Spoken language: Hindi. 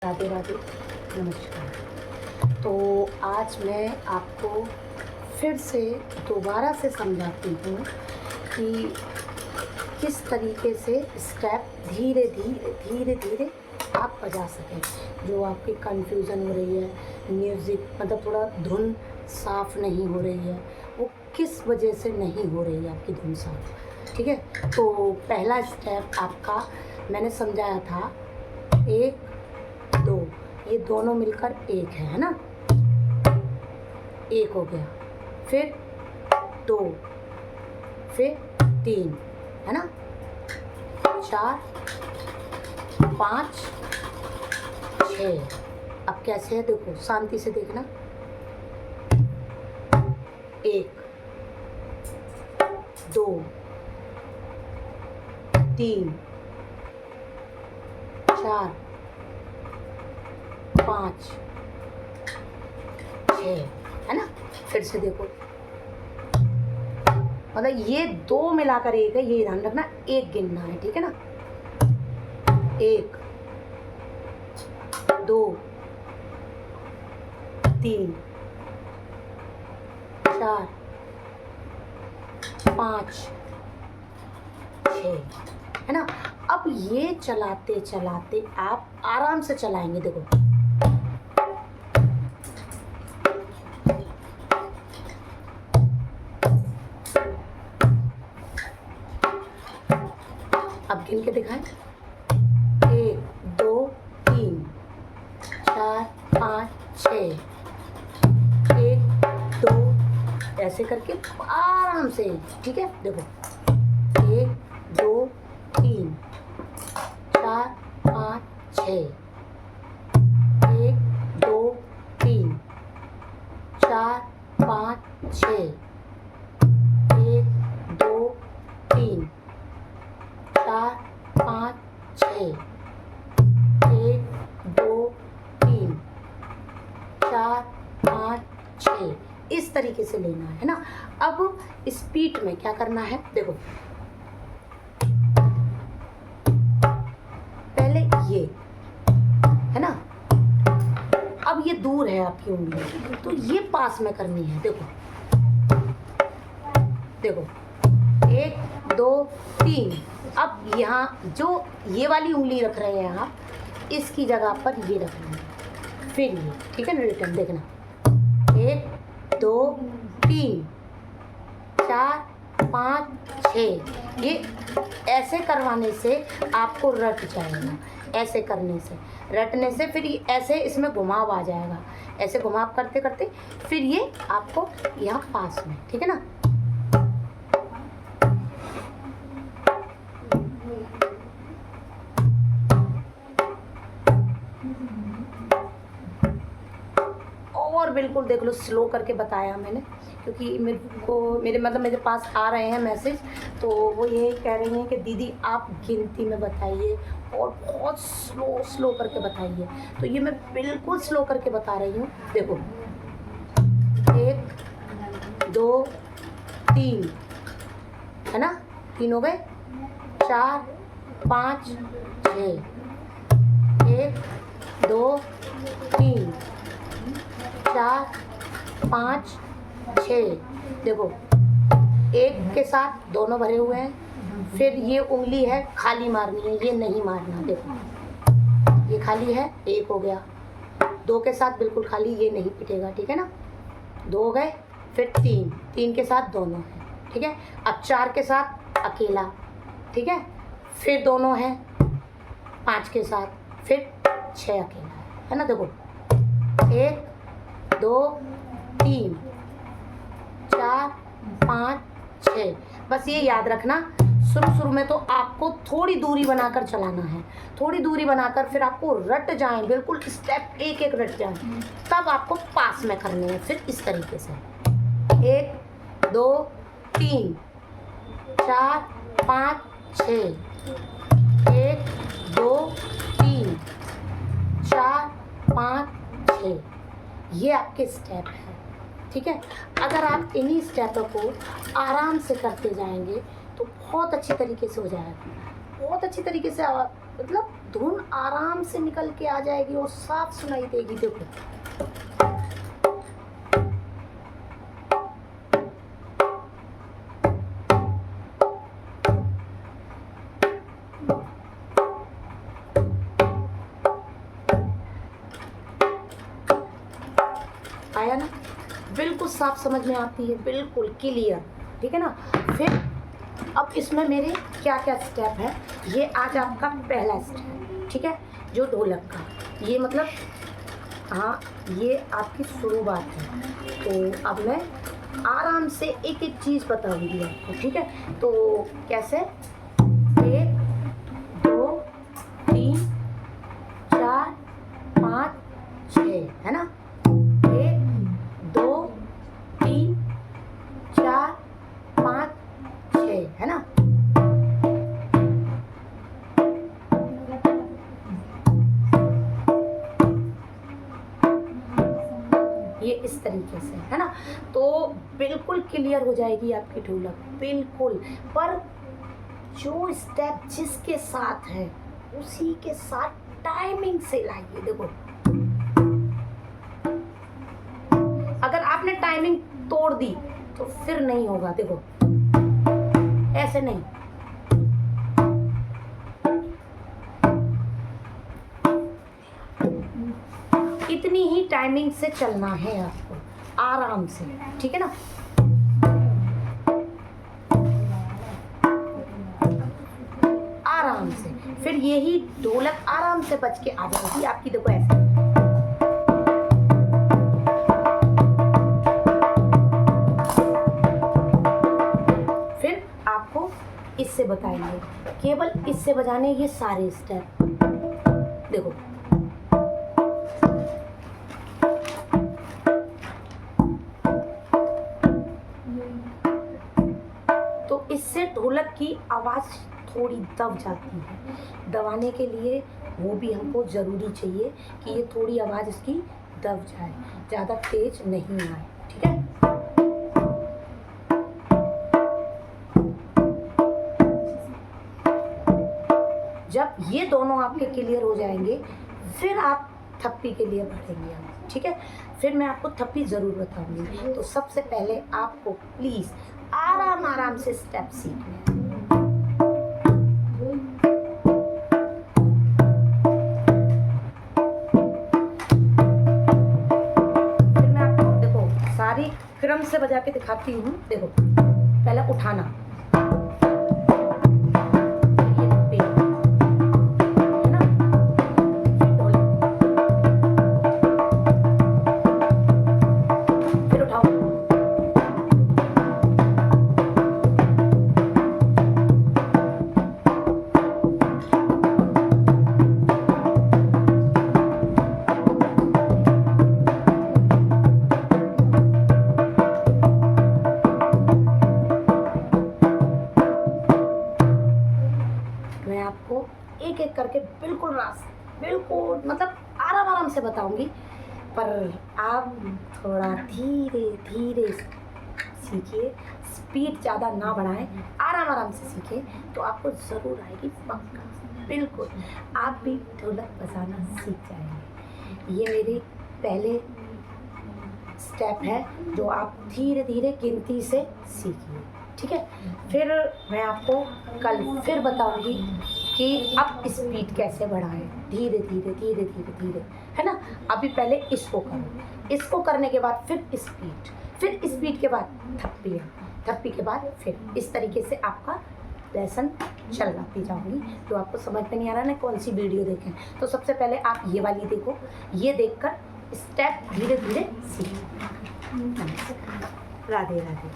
राधे राधे, नमस्कार। तो आज मैं आपको फिर से दोबारा से समझाती हूँ कि किस तरीके से स्टेप धीरे धीरे आप बजा सकें। जो आपकी कन्फ्यूज़न हो रही है, म्यूज़िक मतलब थोड़ा धुन साफ़ नहीं हो रही है, वो किस वजह से नहीं हो रही है आपकी धुन साफ़। ठीक है, तो पहला स्टेप आपका मैंने समझाया था, 1 2, ये दोनों मिलकर एक है ना, एक हो गया, फिर 2, फिर 3 है ना, 4 5 6। अब कैसे है देखो, शांति से देखना। 1 2 3 4 5 6 है ना। फिर से देखो, मतलब ये 2 मिलाकर एक है, ये ध्यान रखना, एक गिनना है, ठीक है ना। 1 2 3 4 5 6 है ना। अब ये चलाते चलाते आप आराम से चलाएंगे, देखो। अब गिन के दिखाएं, 1 2 3 4 5 6, 1 2 ऐसे करके आराम से, ठीक है। देखो, 1 2 3 4 5 6, 1 2 3 4 5 6, 1 2 3 4 5 6, 1 2 3 4 5 6, इस तरीके से लेना है ना। अब स्पीड में क्या करना है, देखो। पहले ये है ना, अब ये दूर है आपकी उंगली, तो ये पास में करनी है। देखो देखो, 1 2 3। अब यहाँ जो ये वाली उंगली रख रहे हैं आप, इसकी जगह पर ये रखना है, फिर ये, ठीक है ना। रिटर्न देखना, 1 2 3 4 5 6। ये ऐसे करवाने से आपको रट जाएगा, ऐसे करने से, रटने से फिर ये ऐसे इसमें घुमाव आ जाएगा। ऐसे घुमाव करते करते फिर ये आपको यहाँ पास में, ठीक है ना। और बिल्कुल देख लो, स्लो करके बताया मैंने, क्योंकि मेरे पास आ रहे हैं मैसेज, तो वो यही कह रही हैं कि दीदी आप गिनती में बताइए और बहुत स्लो करके बताइए। तो ये मैं बिल्कुल स्लो करके बता रही हूँ। देखो, 1 2 3 है ना, 3 हो गए, 4 5 6, 1 2 3 4 5 6। देखो, एक के साथ दोनों भरे हुए हैं, फिर ये उंगली है खाली मारनी है, ये नहीं मारना। देखो, ये खाली है, 1 हो गया। 2 के साथ बिल्कुल खाली, ये नहीं पिटेगा, ठीक है ना। 2 हो गए, फिर 3 के साथ दोनों है, ठीक है। अब 4 के साथ अकेला, ठीक है, फिर दोनों हैं 5 के साथ, फिर 6 अकेला है ना। देखो, 1 2 3 4 5 6। बस ये याद रखना, शुरू में तो आपको थोड़ी दूरी बनाकर चलाना है, थोड़ी दूरी बनाकर फिर आपको रट जाएं, बिल्कुल स्टेप एक एक रट जाएं, तब आपको पास में करने हैं। फिर इस तरीके से 1 2 3 4 5 6, 1 2 3 4 5 6। ये आपके स्टेप है, ठीक है। अगर आप इन्हीं स्टेपों को आराम से करते जाएंगे तो बहुत अच्छी तरीके से हो जाएगा, बहुत अच्छी तरीके से मतलब धुन आराम से निकल के आ जाएगी और साफ सुनाई देगी। देखो आया ना, बिल्कुल साफ समझ में आती है, बिल्कुल क्लियर, ठीक है ना। फिर अब इसमें मेरे क्या क्या स्टेप है, ये आज आपका पहला स्टेप, ठीक है, जो ढोलक का, ये मतलब हाँ ये आपकी शुरुआत है। तो अब मैं आराम से एक एक चीज़ बताऊंगी आपको, ठीक है। तो कैसे, 1 2 3 4 5 6 है ना, 1 2 3 4 5 6 है ना। ये इस तरीके से है ना, तो बिल्कुल क्लियर हो जाएगी आपकी ढोलक, बिल्कुल। पर जो स्टेप जिसके साथ है उसी के साथ टाइमिंग से लाइए। देखो अगर आपने टाइमिंग तोड़ दी तो फिर नहीं होगा। देखो ऐसे नहीं, इतनी ही टाइमिंग से चलना है आपको, आराम से, ठीक है ना। आराम से, फिर यही ढोलक आराम से बज के आ जाएगी आपकी। देखो ऐसे, फिर आपको इससे बताएंगे, केवल इससे बजाने ये सारे स्टेप। देखो तो इससे ढोलक की आवाज़ थोड़ी दब जाती है। दबाने के लिए वो भी हमको ज़रूरी चाहिए कि ये थोड़ी आवाज़ इसकी दब जाए, ज़्यादा तेज नहीं आए, ठीक है। जब ये दोनों आपके क्लियर हो जाएंगे फिर आप थप्पी के लिए बढ़ेंगे हम, ठीक है। फिर मैं आपको थप्पी ज़रूर बताऊंगी। तो सबसे पहले आपको प्लीज़ आराम आराम से स्टेप सीखने हैं। फिर मैं आपको देखो सारी क्रम से बजा के दिखाती हूँ। देखो पहले उठाना, आपको एक एक करके बिल्कुल मतलब आराम आराम से बताऊंगी, पर आप थोड़ा धीरे धीरे सीखिए, स्पीड ज़्यादा ना बढ़ाएं, आराम आराम से सीखें तो आपको ज़रूर आएगी, पक्का बिल्कुल। आप भी ढोलक बजाना सीख जाएंगे। ये मेरे पहले स्टेप है जो आप धीरे धीरे गिनती से सीखिए, ठीक है। फिर मैं आपको कल फिर बताऊंगी कि अब स्पीड कैसे बढ़ाएं, धीरे धीरे धीरे धीरे धीरे, है ना। अभी पहले इसको करो, इसको करने के बाद फिर स्पीड के बाद थप्पी के बाद फिर इस तरीके से आपका लेसन चलाती जाऊंगी। जो आपको समझ में नहीं आ रहा ना कौन सी वीडियो देखें, तो सबसे पहले आप ये वाली देखो, ये देखकर स्टेप धीरे धीरे सीखें। राधे राधे।